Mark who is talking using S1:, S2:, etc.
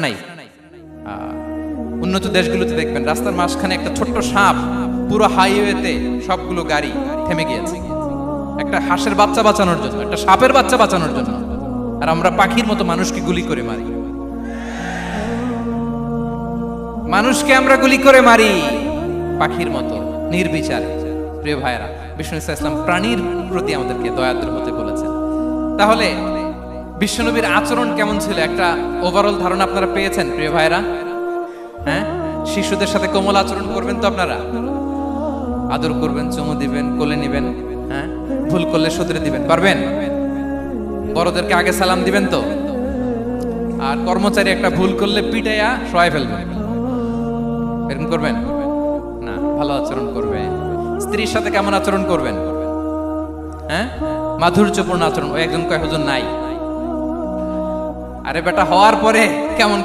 S1: নাই। উন্নত দেশগুলোতে দেখবেন রাস্তার মাঝখানে একটা ছোট্ট সাপ, পুরো হাইওয়েতে সবগুলো গাড়ি থেমে গিয়েছে একটা হাঁসের বাচ্চা বাঁচানোর জন্য, একটা সাপের বাচ্চা বাঁচানোর জন্য। আর আমরা পাখির মতো মানুষকে গুলি করে মারি, মানুষকে আমরা গুলি করে মারি পাখির মতো নির্বিচারে। প্রিয় ভাইয়েরা, বিষ্ণু ইসলাম প্রাণীর প্রতি আমাদেরকে দয়াদ্র হতে বলেছেন। তাহলে বিশ্বনবীর আচরণ কেমন ছিল একটা ওভারঅল ধারণা আপনারা পেয়েছেন প্রিয় ভাইরা? হ্যাঁ, শিশুদের সাথে কোমল আচরণ করবেন তো আপনারা, আদর করবেন, চুমু দিবেন, কোলে নিবেন, হ্যাঁ, ভুল করলে শুধরে দিবেন, পারবেন? বড়দেরকে আগে সালাম দিবেন তো, আর কর্মচারী একটা ভুল করলে পিটাইয়া শোয়াই ফেলবেন, এরকম করবেন না? ভালো আচরণ করবেন। স্ত্রীর সাথে কেমন আচরণ করবেন? হ্যাঁ, মাধুর্যপূর্ণ আচরণ। ওই একজন কয় হুজুর নাই, আরে বেটা হওয়ার পরে কেমন